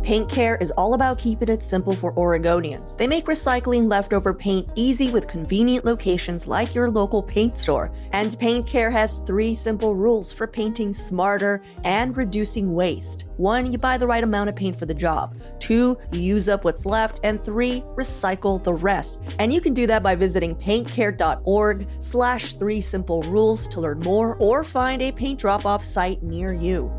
Paint Care is all about keeping it simple for Oregonians. They make recycling leftover paint easy with convenient locations like your local paint store. And Paint Care has 3 simple rules for painting smarter and reducing waste. 1, you buy the right amount of paint for the job. 2, you use up what's left. And 3, recycle the rest. And you can do that by visiting paintcare.org/3 simple rules to learn more or find a paint drop-off site near you.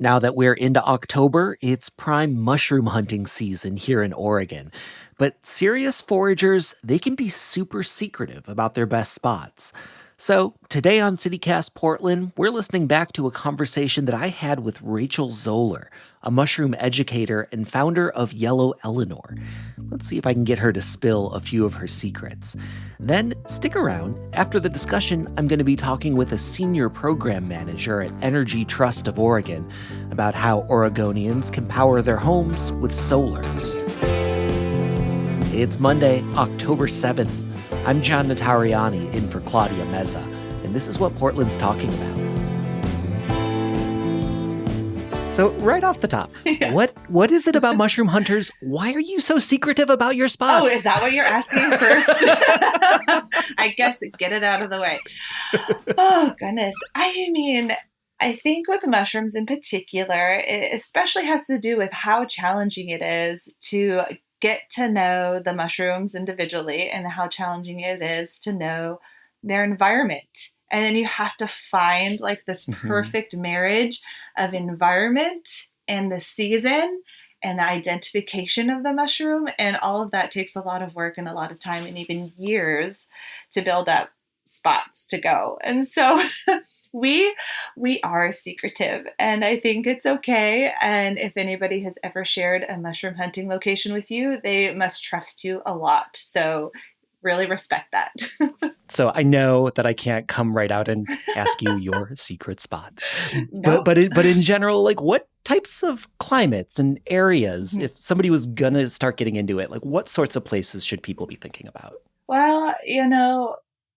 Now that we're into October, it's prime mushroom hunting season here in Oregon. But serious foragers, they can be super secretive about their best spots. So today on CityCast Portland, we're listening back to a conversation that I had with Rachel Zoller, a mushroom educator and founder of Yellow Eleanor. Let's see if I can get her to spill a few of her secrets. Then stick around. After the discussion, I'm going to be talking with a senior program manager at Energy Trust of Oregon about how Oregonians can power their homes with solar. It's Monday, October 7th. I'm John Notarianni in for Claudia Meza, and this is what Portland's talking about. So right off the top, what is it about mushroom hunters? Why are you so secretive about your spots? Oh, is that what you're asking first? I guess get it out of the way. Oh, goodness. I mean, I think with mushrooms in particular, it especially has to do with how challenging it is to get to know the mushrooms individually and how challenging it is to know their environment. And then you have to find like this perfect marriage of environment and the season and the identification of the mushroom. And all of that takes a lot of work and a lot of time and even years to build up spots to go. And so we are secretive, and I think it's okay. And if anybody has ever shared a mushroom hunting location with you, they must trust you a lot. So really respect that. So I know that I can't come right out and ask you your secret spots. Nope. But in general, like what types of climates and areas, if somebody was going to start getting into it, like what sorts of places should people be thinking about? Well,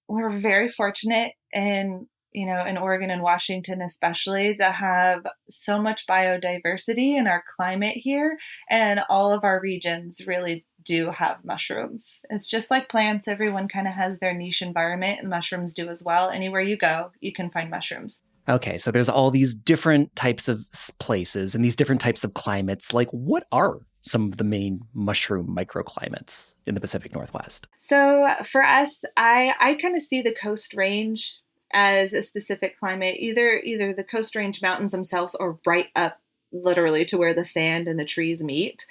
we're very fortunate in Oregon and Washington especially to have so much biodiversity in our climate here. And all of our regions really do have mushrooms. It's just like plants. Everyone kind of has their niche environment, and mushrooms do as well. Anywhere you go, you can find mushrooms. Okay, so there's all these different types of places and these different types of climates. Like what are some of the main mushroom microclimates in the Pacific Northwest? So for us, I kind of see the Coast Range as a specific climate, either the Coast Range mountains themselves or right up literally to where the sand and the trees meet.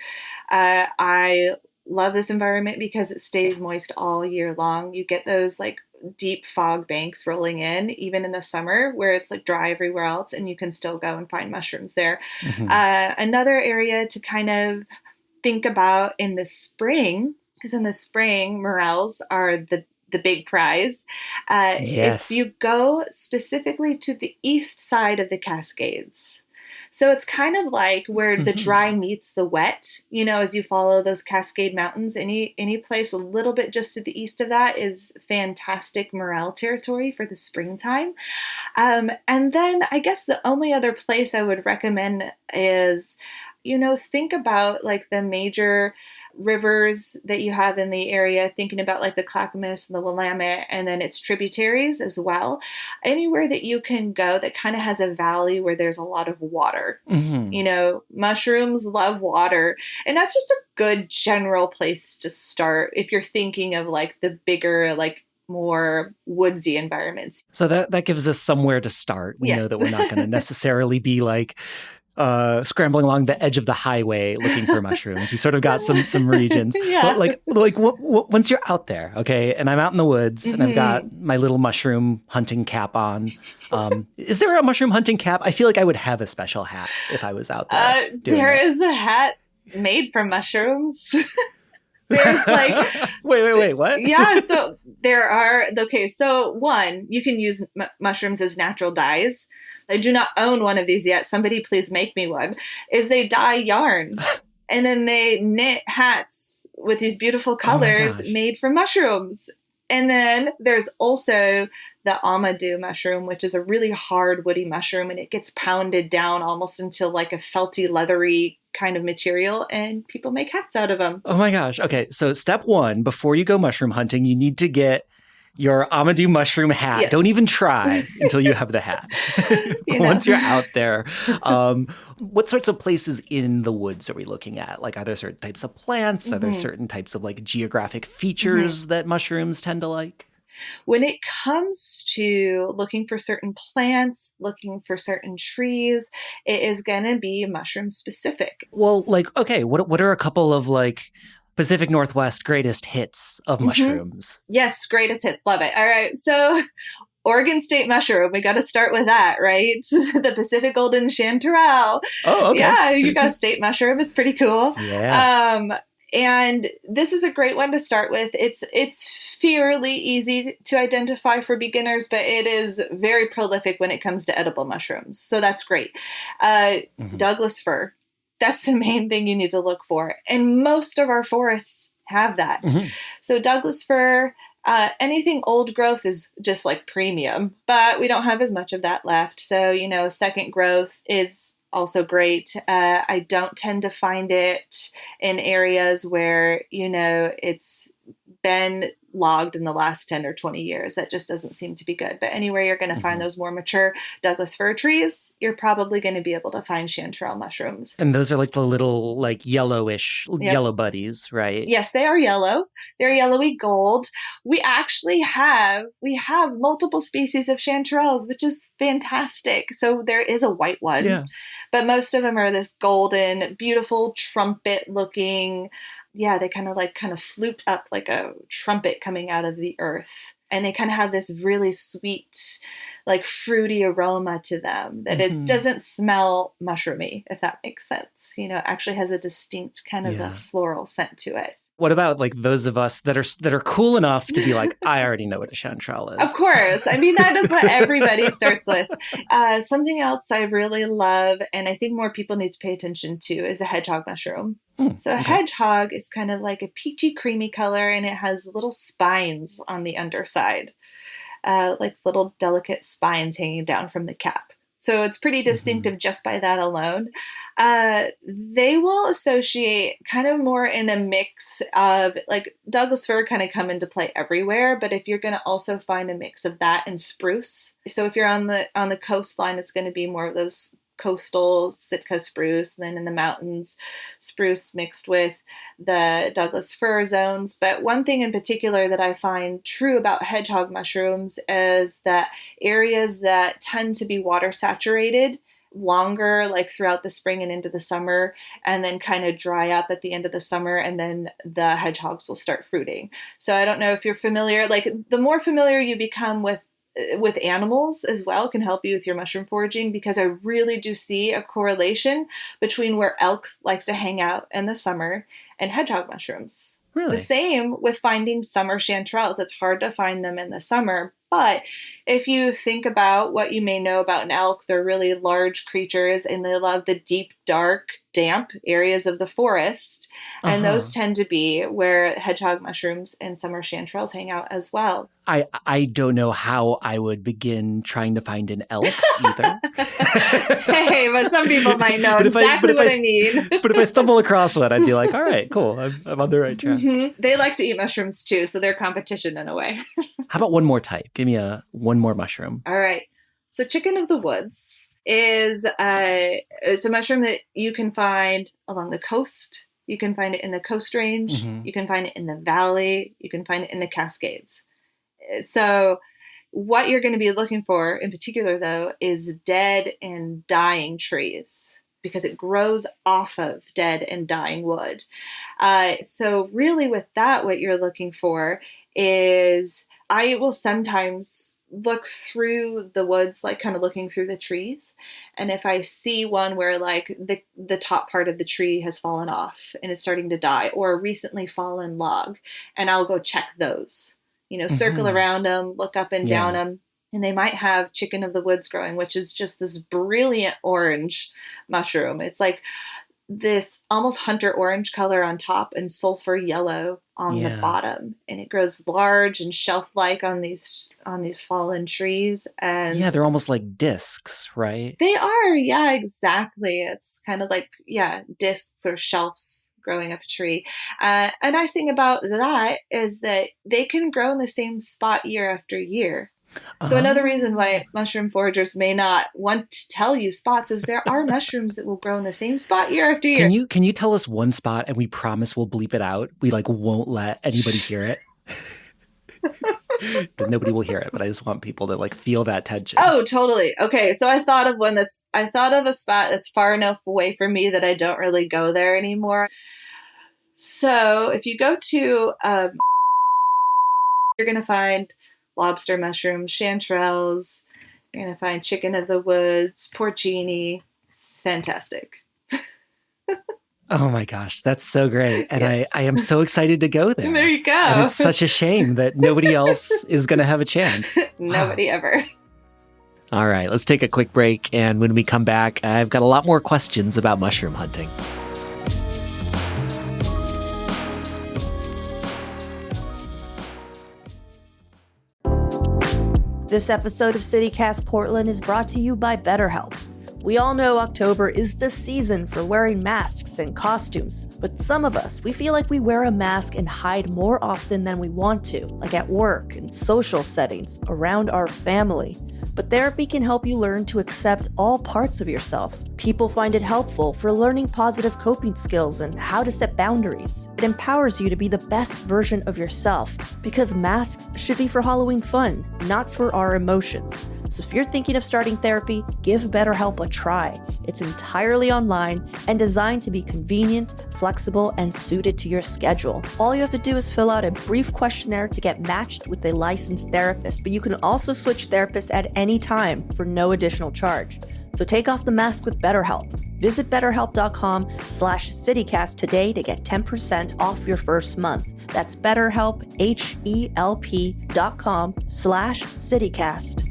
I love this environment because it stays moist all year long. You get those like deep fog banks rolling in, even in the summer where it's like dry everywhere else, and you can still go and find mushrooms there. Another area to kind of think about in the spring, because in the spring, morels are the big prize. Yes. If you go specifically to the east side of the Cascades, so it's kind of like where the dry meets the wet, as you follow those Cascade Mountains, any place a little bit just to the east of that is fantastic morel territory for the springtime. And then I guess the only other place I would recommend is, think about like the major rivers that you have in the area, thinking about like the Clackamas and the Willamette and then its tributaries as well. Anywhere that you can go that kind of has a valley where there's a lot of water. Mushrooms love water. And that's just a good general place to start if you're thinking of like the bigger, like more woodsy environments. So that gives us somewhere to start. We know that we're not going to necessarily be like scrambling along the edge of the highway looking for mushrooms. We sort of got some regions. But like once you're out there, okay, and I'm out in the woods and I've got my little mushroom hunting cap on. Is there a mushroom hunting cap? I feel like I would have a special hat if I was out there. There is a hat made from mushrooms. There's like wait, what? Yeah, so there are so one, you can use mushrooms as natural dyes. I do not own one of these yet. Somebody please make me one. Is they dye yarn and then they knit hats with these beautiful colors made from mushrooms. And then there's also the amadou mushroom, which is a really hard woody mushroom, and it gets pounded down almost into like a felty, leathery kind of material, and people make hats out of them. Oh my gosh. Okay. So step one, before you go mushroom hunting, you need to get your Amadou mushroom hat. Yes. Don't even try until you have the hat. Once you're out there, what sorts of places in the woods are we looking at? Like, are there certain types of plants? Are there certain types of like geographic features that mushrooms tend to like? When it comes to looking for certain plants, looking for certain trees, it is going to be mushroom specific. Well, like, okay, what are a couple of like Pacific Northwest greatest hits of mushrooms? Yes, greatest hits. Love it. All right. So Oregon State mushroom. We got to start with that, right? The Pacific Golden Chanterelle. Oh, okay. Yeah, you got state mushroom. It's pretty cool. Yeah. And this is a great one to start with. It's fairly easy to identify for beginners, but it is very prolific when it comes to edible mushrooms. So that's great. Douglas fir. That's the main thing you need to look for. And most of our forests have that. So Douglas fir, anything old growth is just like premium, but we don't have as much of that left. So, second growth is also great. I don't tend to find it in areas where, it's been logged in the last 10 or 20 years. That just doesn't seem to be good. But anywhere you're going to find those more mature Douglas fir trees, you're probably going to be able to find chanterelle mushrooms. And those are like the little like yellowish yellow buddies, right? Yes, they are yellow. They're yellowy gold. We actually have multiple species of chanterelles, which is fantastic. So there is a white one, but most of them are this golden, beautiful trumpet looking. Yeah, they kind of flute up like a trumpet coming out of the earth. And they kind of have this really sweet, like fruity aroma to them that it doesn't smell mushroomy, if that makes sense. It actually has a distinct kind of a floral scent to it. What about like those of us that are cool enough to be like, I already know what a chanterelle is? Of course. I mean, that is what everybody starts with. Something else I really love, and I think more people need to pay attention to, is a hedgehog mushroom. So a hedgehog is kind of like a peachy, creamy color, and it has little spines on the underside, like little delicate spines hanging down from the cap. So it's pretty distinctive just by that alone. They will associate kind of more in a mix of like Douglas fir kind of come into play everywhere, but if you're going to also find a mix of that and spruce. So if you're on the coastline, it's going to be more of those coastal Sitka spruce, and then in the mountains, spruce mixed with the Douglas fir zones. But one thing in particular that I find true about hedgehog mushrooms is that areas that tend to be water saturated longer, like throughout the spring and into the summer, and then kind of dry up at the end of the summer, and then the hedgehogs will start fruiting. So I don't know if you're familiar, like the more familiar you become with animals as well can help you with your mushroom foraging, because I really do see a correlation between where elk like to hang out in the summer and hedgehog mushrooms. Really? The same with finding summer chanterelles. It's hard to find them in the summer, but if you think about what you may know about an elk, they're really large creatures and they love the deep, dark, damp areas of the forest. And those tend to be where hedgehog mushrooms and summer chanterelles hang out as well. I don't know how I would begin trying to find an elk either. Hey, but some people might know exactly what I mean. But if I stumble across one, I'd be like, all right, cool. I'm on the right track. They like to eat mushrooms too, so they're competition in a way. How about one more type? Give me one more mushroom. All right. So chicken of the woods is it's a mushroom that you can find along the coast. You can find it in the Coast Range. You can find it in the valley. You can find it in the Cascades. So what you're going to be looking for in particular, though, is dead and dying trees, because it grows off of dead and dying wood. So really with that, what you're looking for is, I will sometimes look through the woods, like kind of looking through the trees. And if I see one where like the top part of the tree has fallen off and it's starting to die, or a recently fallen log, and I'll go check those, circle around them, look up and down them. And they might have chicken of the woods growing, which is just this brilliant orange mushroom. It's like this almost hunter orange color on top and sulfur yellow on the Yeah. bottom, and it grows large and shelf-like on these fallen trees. And Yeah, they're almost like discs, right? they are, yeah, exactly. It's kind of like, yeah, discs or shelves growing up a tree. A nice thing about that is that they can grow in the same spot year after year. So another reason why mushroom foragers may not want to tell you spots is there are mushrooms that will grow in the same spot year after year. Can you tell us one spot and we promise we'll bleep it out? We like won't let anybody hear it. But nobody will hear it, but I just want people to like feel that tension. Oh, totally. Okay, so I thought of a spot that's far enough away from me that I don't really go there anymore. So if you go to, you're going to find lobster mushrooms, chanterelles. You're going to find chicken of the woods, porcini. It's fantastic. Oh my gosh, that's so great. And Yes. I am so excited to go there. There you go. And it's such a shame that nobody else is going to have a chance. Nobody ever. All right, let's take a quick break. And when we come back, I've got a lot more questions about mushroom hunting. This episode of CityCast Portland is brought to you by BetterHelp. We all know October is the season for wearing masks and costumes, but some of us, we feel like we wear a mask and hide more often than we want to, like at work and social settings, around our family. But therapy can help you learn to accept all parts of yourself. People find it helpful for learning positive coping skills and how to set boundaries. It empowers you to be the best version of yourself, because masks should be for Halloween fun, not for our emotions. So if you're thinking of starting therapy, give BetterHelp a try. It's entirely online and designed to be convenient, flexible, and suited to your schedule. All you have to do is fill out a brief questionnaire to get matched with a licensed therapist, but you can also switch therapists at any time for no additional charge. So take off the mask with BetterHelp. Visit BetterHelp.com/CityCast today to get 10% off your first month. That's BetterHelp, HELP.com/CityCast.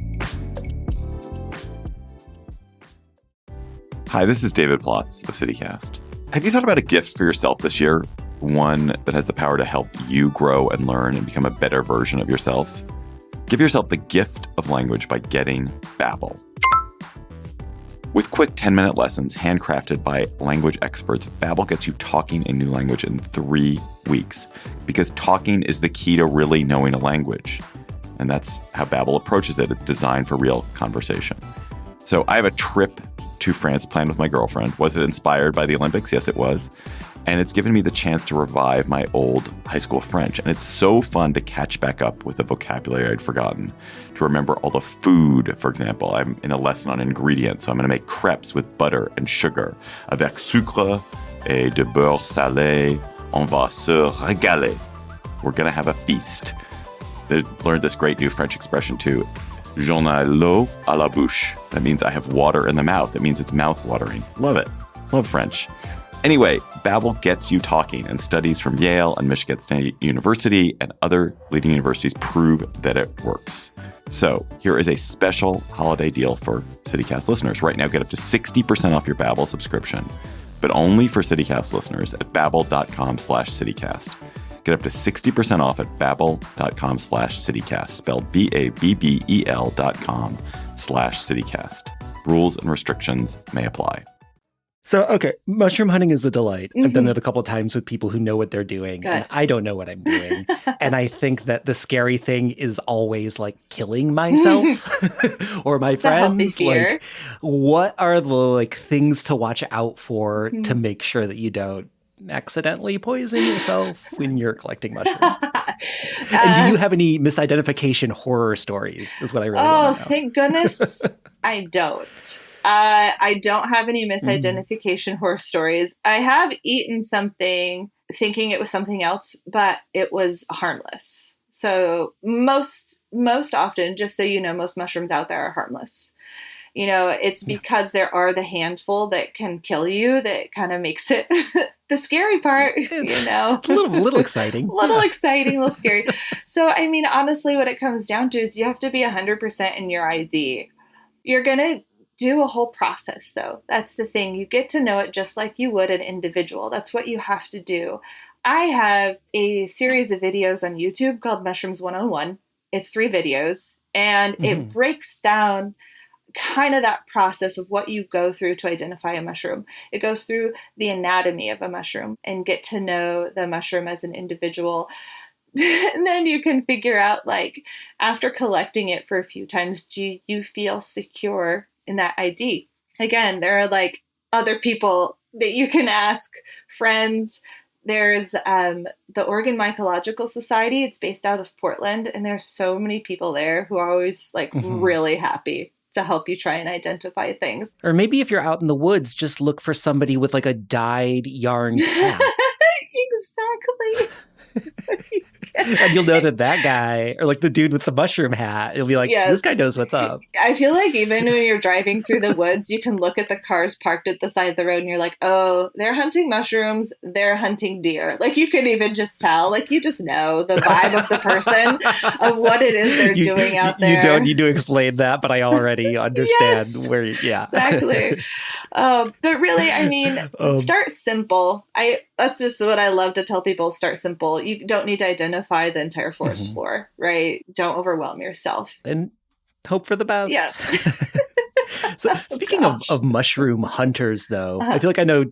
Hi, this is David Plotz of CityCast. Have you thought about a gift for yourself this year? One that has the power to help you grow and learn and become a better version of yourself? Give yourself the gift of language by getting Babbel. With quick 10-minute lessons handcrafted by language experts, Babbel gets you talking a new language in 3 weeks. Because talking is the key to really knowing a language. And that's how Babbel approaches it. It's designed for real conversation. So I have a trip to France planned with my girlfriend. Was it inspired by the Olympics? Yes, it was. And it's given me the chance to revive my old high school French. And it's so fun to catch back up with the vocabulary I'd forgotten. To remember all the food, for example. I'm in a lesson on ingredients, so I'm going to make crepes with butter and sugar. Avec sucre et de beurre salé, on va se régaler. We're going to have a feast. I learned this great new French expression too. J'en ai l'eau à la bouche. That means I have water in the mouth. That means it's mouth-watering. Love it. Love French. Anyway, Babbel gets you talking, and studies from Yale and Michigan State University and other leading universities prove that it works. So here is a special holiday deal for CityCast listeners. Right now, get up to 60% off your Babbel subscription, but only for CityCast listeners at babbel.com/CityCast. Get up to 60% off at babbel.com/CityCast, spelled BABBEL.com/CityCast. Rules and restrictions may apply. So, okay, mushroom hunting is a delight. I've done it a couple of times with people who know what they're doing. Good. And I don't know what I'm doing. And I think that the scary thing is always like killing myself or my It's a healthy friends. fear. Like, what are the like things to watch out for to make sure that you don't accidentally poison yourself when you're collecting mushrooms? And do you have any misidentification horror stories is what I really want to know. Thank goodness I don't. I don't have any misidentification horror stories. I have eaten something thinking it was something else, but it was harmless. So most often, just so you know, most mushrooms out there are harmless. You know, it's because there are the handful that can kill you that kind of makes it the scary part, you know. It's a little exciting. Exciting, a little scary. So, I mean, honestly, what it comes down to is you have to be 100% in your ID. You're going to do a whole process, though. That's the thing. You get to know it just like you would an individual. That's what you have to do. I have a series of videos on YouTube called Mushrooms 101. It's 3 videos, and it breaks down kind of that process of what you go through to identify a mushroom. It goes through the anatomy of a mushroom and get to know the mushroom as an individual. And then you can figure out, like, after collecting it for a few times, do you feel secure in that ID? Again, there are like other people that you can ask, friends. There's the Oregon Mycological Society. It's based out of Portland, and there's so many people there who are always like really happy to help you try and identify things. Or maybe if you're out in the woods, just look for somebody with like a dyed yarn cap. Exactly. And you'll know that guy, or like the dude with the mushroom hat, you'll be like, Yes. this guy knows what's up. I feel like even when you're driving through the woods, you can look at the cars parked at the side of the road and you're like, oh, they're hunting mushrooms, they're hunting deer. Like, you can even just tell, like, you just know the vibe of the person, of what it is they're doing out there. You don't need to explain that, but I already understand Yes. where, yeah. Exactly. But really, I mean, start simple. That's just what I love to tell people. Start simple. You don't need to identify the entire forest floor, right? Don't overwhelm yourself. And hope for the best. Yeah. So speaking of mushroom hunters, though, I feel like I know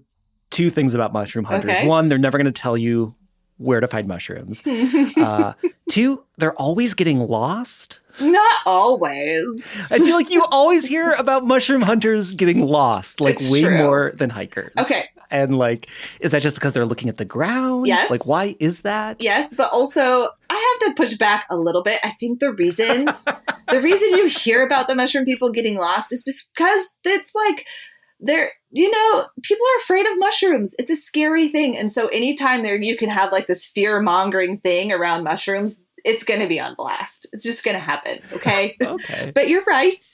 2 things about mushroom hunters. Okay. 1, they're never going to tell you where to find mushrooms. 2, they're always getting lost. Not always. I feel like you always hear about mushroom hunters getting lost, like It's way true. more than hikers. Okay. And like, is that just because they're looking at the ground? Yes. Like, why is that? Yes, but also I have to push back a little bit. I think the reason you hear about the mushroom people getting lost is because it's like people are afraid of mushrooms. It's a scary thing. And so anytime you can have like this fear-mongering thing around mushrooms, it's going to be on blast. It's just going to happen. Okay. Okay. But you're right.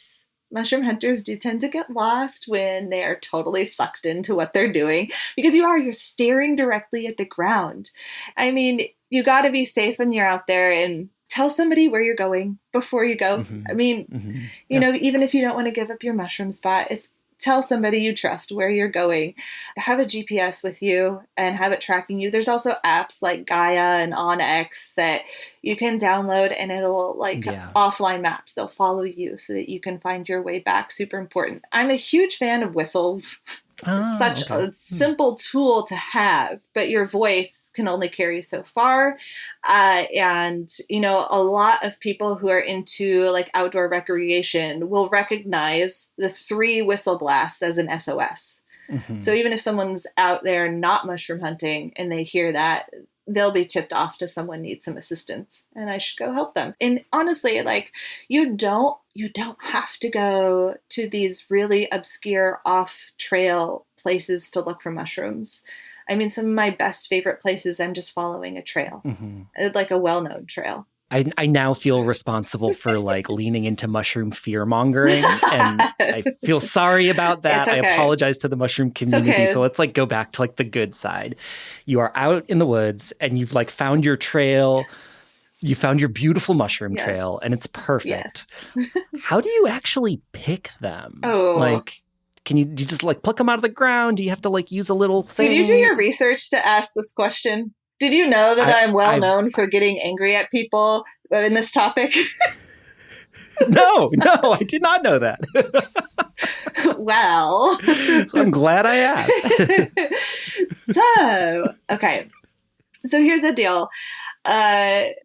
Mushroom hunters do tend to get lost when they are totally sucked into what they're doing, because you're staring directly at the ground. I mean, you got to be safe when you're out there, and tell somebody where you're going before you go. I mean, you know, even if you don't want to give up your mushroom spot, tell somebody you trust where you're going. Have a GPS with you and have it tracking you. There's also apps like Gaia and OnX that you can download, and it'll offline maps. They'll follow you so that you can find your way back. Super important. I'm a huge fan of whistles. It's such a simple tool to have, but your voice can only carry so far. And, you know, a lot of people who are into like outdoor recreation will recognize the 3 whistle blasts as an SOS. So even if someone's out there not mushroom hunting and they hear that, they'll be tipped off to someone needs some assistance, and I should go help them. And honestly, like, you don't have to go to these really obscure off trail places to look for mushrooms. I mean, some of my best favorite places, I'm just following a trail, like a well-known trail. I now feel responsible for like leaning into mushroom fear mongering, and I feel sorry about that. It's okay. I apologize to the mushroom community. okay. So let's like go back to like the good side. You are out in the woods and you've like found your trail. Yes. You found your beautiful mushroom Yes. trail, and it's perfect. Yes. How do you actually pick them? Oh. Like, do you just like pluck them out of the ground? Do you have to like use a little thing? Did you do your research to ask this question? Did you know that I'm well known for getting angry at people in this topic? No, I did not know that. Well, So I'm glad I asked. Okay. So here's the deal.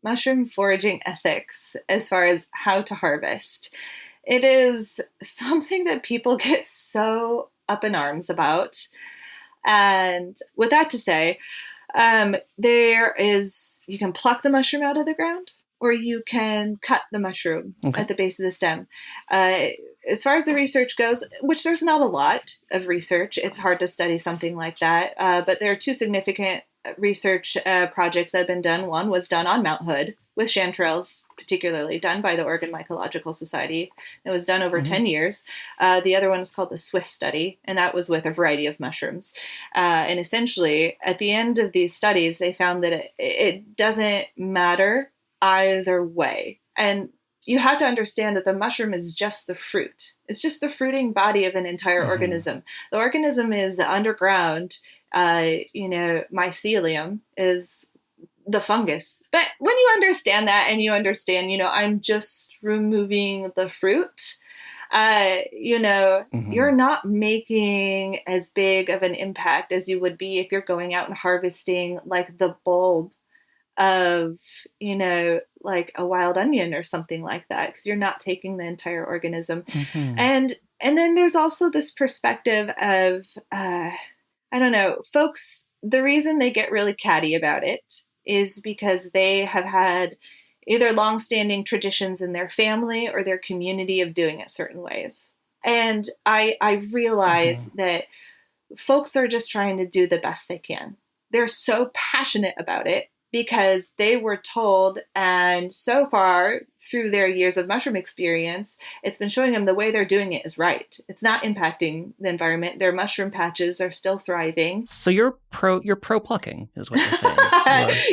Mushroom foraging ethics, as far as how to harvest. It is something that people get so up in arms about. And with that to say, you can pluck the mushroom out of the ground, or you can cut the mushroom at the base of the stem. As far as the research goes, which there's not a lot of research, it's hard to study something like that. But there are 2 significant research projects that have been done. One was done on Mount Hood with chanterelles, particularly done by the Oregon Mycological Society. It was done over 10 years. The other one is called the Swiss study, and that was with a variety of mushrooms. And essentially, at the end of these studies, they found that it doesn't matter either way. And you have to understand that the mushroom is just the fruit. It's just the fruiting body of an entire organism. The organism is underground. Mycelium is the fungus. But when you understand that and you understand, I'm just removing the fruit, you're not making as big of an impact as you would be if you're going out and harvesting like the bulb of, like a wild onion or something like that, because you're not taking the entire organism. And then there's also this perspective of, folks, the reason they get really catty about it is because they have had either longstanding traditions in their family or their community of doing it certain ways. And I realize that folks are just trying to do the best they can. They're so passionate about it because they were told, and so far through their years of mushroom experience, it's been showing them the way they're doing it is right. It's not impacting the environment. Their mushroom patches are still thriving. So you're pro plucking is what you're saying.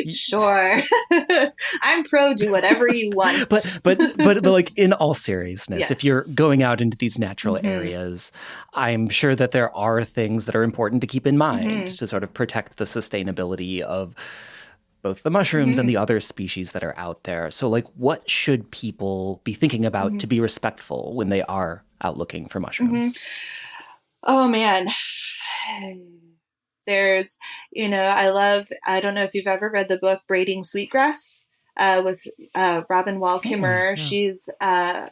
Sure. I'm pro do whatever you want. But like in all seriousness, Yes. if you're going out into these natural areas, I'm sure that there are things that are important to keep in mind to sort of protect the sustainability of both the mushrooms and the other species that are out there. So like, what should people be thinking about to be respectful when they are out looking for mushrooms? Oh man. There's, I don't know if you've ever read the book Braiding Sweetgrass with Robin Wall Kimmerer. Yeah. She's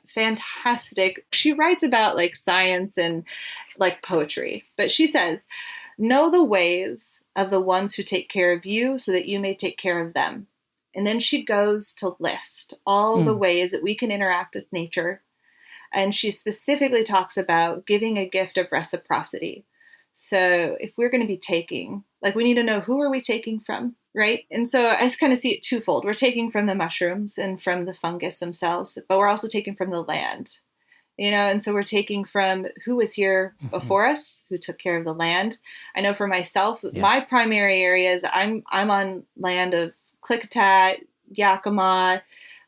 fantastic. She writes about like science and like poetry, but she says, know the ways of the ones who take care of you so that you may take care of them. And then she goes to list all the ways that we can interact with nature. And she specifically talks about giving a gift of reciprocity. So if we're going to be taking, like, we need to know who are we taking from, right? And so I just kind of see it twofold. We're taking from the mushrooms and from the fungus themselves, but we're also taking from the land. And so we're taking from who was here before us, who took care of the land. I know for myself, my primary areas, I'm on land of Klickitat, Yakima,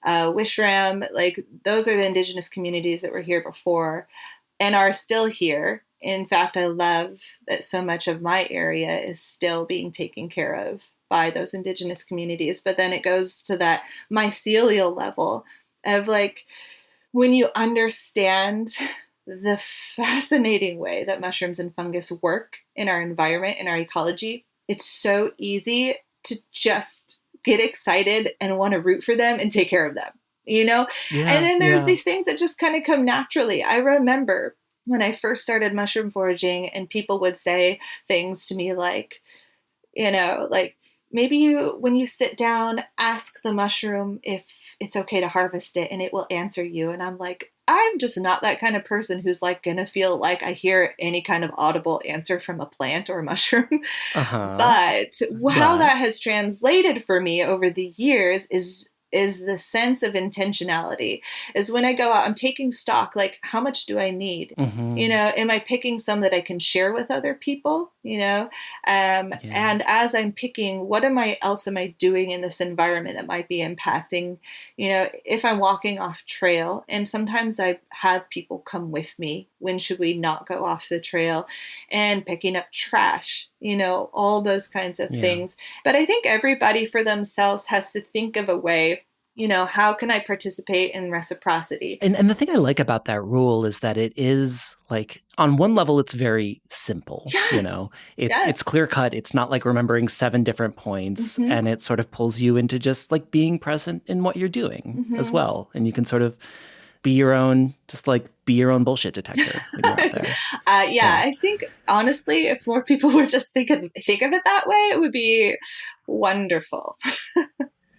Wishram. Like, those are the indigenous communities that were here before and are still here. In fact, I love that so much of my area is still being taken care of by those indigenous communities. But then it goes to that mycelial level of like, when you understand the fascinating way that mushrooms and fungus work in our environment, in our ecology, it's so easy to just get excited and want to root for them and take care of them, and then there's these things that just kind of come naturally. I remember when I first started mushroom foraging and people would say things to me like, like, maybe when you sit down, ask the mushroom if it's okay to harvest it and it will answer you. And I'm like, I'm just not that kind of person who's like going to feel like I hear any kind of audible answer from a plant or a mushroom. But how that has translated for me over the years is the sense of intentionality. Is when I go out, I'm taking stock, like, how much do I need? Am I picking some that I can share with other people? And as I'm picking, what am I doing in this environment that might be impacting, if I'm walking off trail, and sometimes I have people come with me, when should we not go off the trail, and picking up trash, all those kinds of things. But I think everybody for themselves has to think of a way, how can I participate in reciprocity? And the thing I like about that rule is that it is like, on one level, it's very simple. It's clear cut. It's not like remembering 7 different points, and it sort of pulls you into just like being present in what you're doing as well. And you can sort of be your own bullshit detector when you're out there. I think honestly, if more people were just think of it that way, it would be wonderful.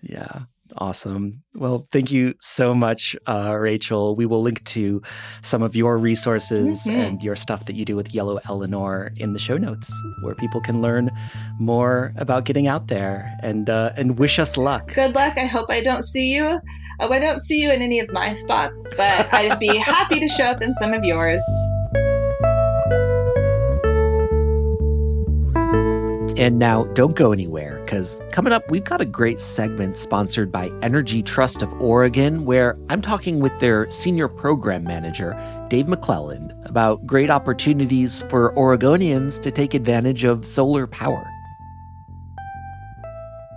Yeah. Awesome. Well, thank you so much, Rachel. We will link to some of your resources and your stuff that you do with Yellow Eleanor in the show notes, where people can learn more about getting out there and wish us luck. Good luck. I hope I don't see you. I don't see you in any of my spots, but I'd be happy to show up in some of yours. And now, don't go anywhere. because coming up, we've got a great segment sponsored by Energy Trust of Oregon, where I'm talking with their senior program manager, Dave McClelland, about great opportunities for Oregonians to take advantage of solar power.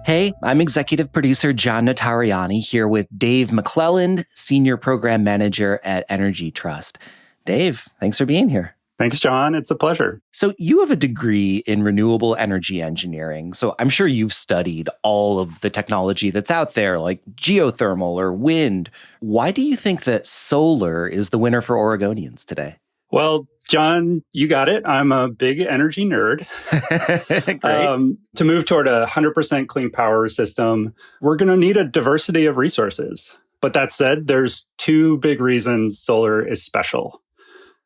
Hey, I'm executive producer John Notarianni here with Dave McClelland, senior program manager at Energy Trust. Dave, thanks for being here. Thanks, John. It's a pleasure. So you have a degree in renewable energy engineering. So I'm sure you've studied all of the technology that's out there, like geothermal or wind. Why do you think that solar is the winner for Oregonians today? Well, John, you got it. I'm a big energy nerd. Great. To move toward a 100% clean power system, we're going to need a diversity of resources. But that said, there's two big reasons solar is special.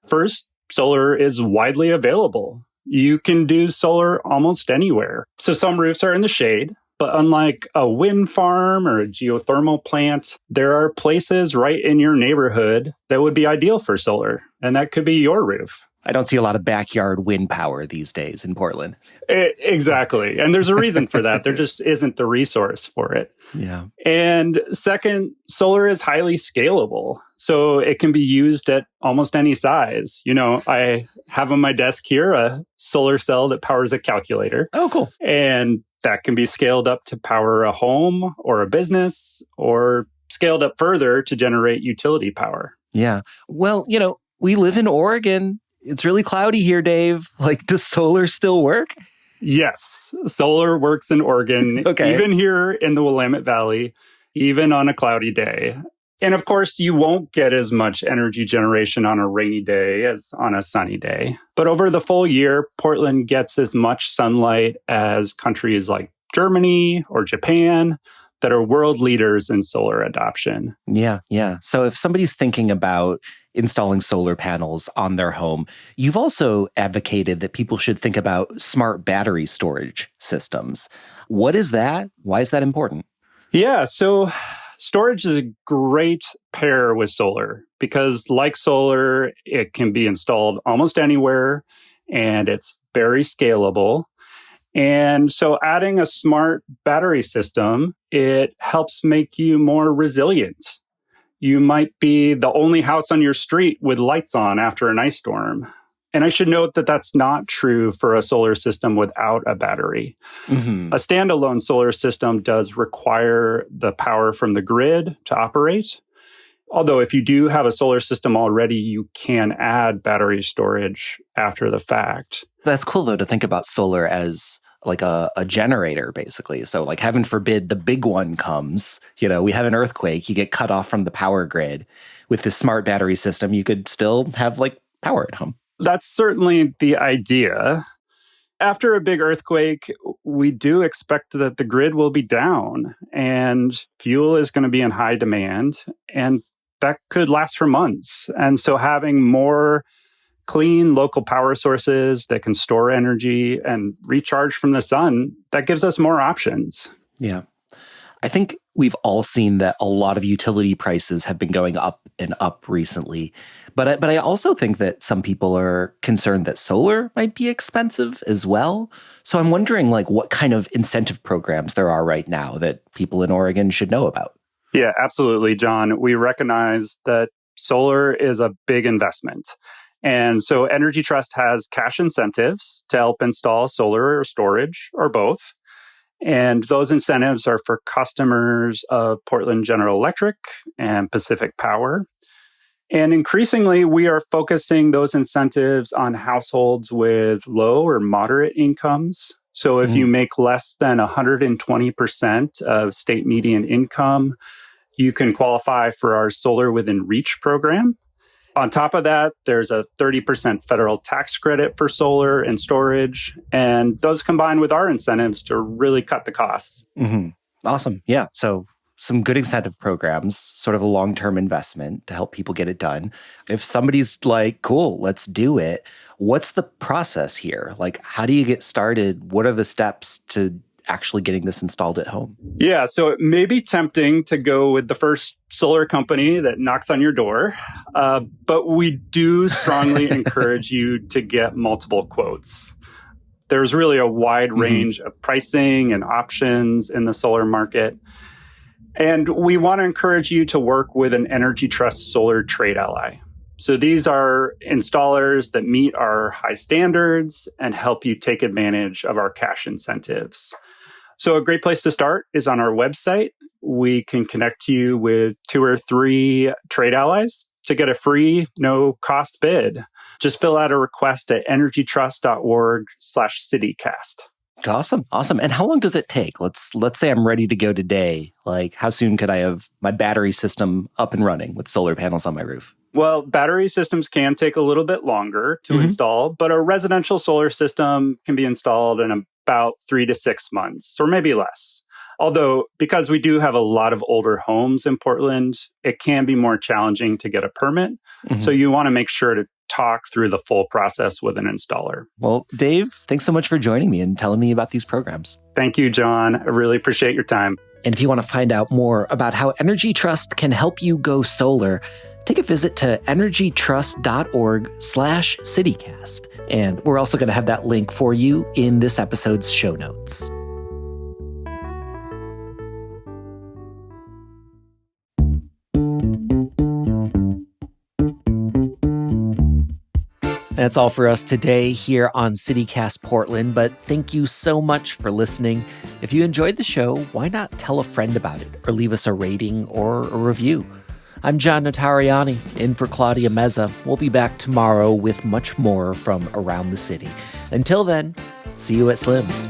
First, solar is widely available. You can do solar almost anywhere. So some roofs are in the shade, but unlike a wind farm or a geothermal plant, there are places right in your neighborhood that would be ideal for solar. And that could be your roof. I don't see a lot of backyard wind power these days in Portland. Exactly. And there's a reason for that. There just isn't the resource for it. Yeah. And second, solar is highly scalable. So it can be used at almost any size. You know, I have on my desk here a solar cell that powers a calculator. Oh, cool. And that can be scaled up to power a home or a business, or scaled up further to generate utility power. Yeah. Well, you know, we live in Oregon. It's really cloudy here, Dave. Like, does solar still work? Yes, solar works in Oregon, Okay. Even here in the Willamette Valley, even on a cloudy day. And of course, you won't get as much energy generation on a rainy day as on a sunny day. But over the full year, Portland gets as much sunlight as countries like Germany or Japan that are world leaders in solar adoption. Yeah. So if somebody's thinking about installing solar panels on their home, you've also advocated that people should think about smart battery storage systems. What is that? Why is that important? Yeah, so storage is a great pair with solar because, like solar, it can be installed almost anywhere and it's very scalable. And so adding a smart battery system, it helps make you more resilient. You might be the only house on your street with lights on after an ice storm. And I should note that that's not true for a solar system without a battery. Mm-hmm. A standalone solar system does require the power from the grid to operate. Although if you do have a solar system already, you can add battery storage after the fact. That's cool, though, to think about solar as like a generator, basically. So like, heaven forbid, the big one comes, you know, we have an earthquake, you get cut off from the power grid. With this smart battery system, you could still have like power at home. That's certainly the idea. After a big earthquake, we do expect that the grid will be down and fuel is going to be in high demand, and that could last for months. And so having more clean local power sources that can store energy and recharge from the sun, that gives us more options. Yeah. I think we've all seen that a lot of utility prices have been going up and up recently. But I also think that some people are concerned that solar might be expensive as well. So I'm wondering, like, what kind of incentive programs there are right now that people in Oregon should know about. Yeah, absolutely, John. We recognize that solar is a big investment. And so Energy Trust has cash incentives to help install solar or storage or both. And those incentives are for customers of Portland General Electric and Pacific Power. And increasingly, we are focusing those incentives on households with low or moderate incomes. So if you make less than 120% of state median income, you can qualify for our Solar Within Reach program. On top of that, there's a 30% federal tax credit for solar and storage, and those combine with our incentives to really cut the costs. Mm-hmm. Awesome. Yeah. So some good incentive programs, sort of a long-term investment to help people get it done. If somebody's like, cool, let's do it, what's the process here? Like, how do you get started? What are the steps to actually getting this installed at home? Yeah, so it may be tempting to go with the first solar company that knocks on your door, but we do strongly encourage you to get multiple quotes. There's really a wide range of pricing and options in the solar market. And we want to encourage you to work with an Energy Trust solar trade ally. So these are installers that meet our high standards and help you take advantage of our cash incentives. So a great place to start is on our website. We can connect you with 2 or 3 trade allies to get a free, no-cost bid. Just fill out a request at energytrust.org/citycast. Awesome. And how long does it take? Let's say I'm ready to go today. Like, how soon could I have my battery system up and running with solar panels on my roof? Well, battery systems can take a little bit longer to install, but a residential solar system can be installed in about 3 to 6 months, or maybe less. Although, because we do have a lot of older homes in Portland, it can be more challenging to get a permit. So you want to make sure to talk through the full process with an installer. Well, Dave, thanks so much for joining me and telling me about these programs. Thank you, John. I really appreciate your time. And if you want to find out more about how Energy Trust can help you go solar, take a visit to energytrust.org/citycast. And we're also going to have that link for you in this episode's show notes. That's all for us today here on CityCast Portland, but thank you so much for listening. If you enjoyed the show, why not tell a friend about it or leave us a rating or a review? I'm John Notarianni, in for Claudia Meza. We'll be back tomorrow with much more from around the city. Until then, see you at Slim's.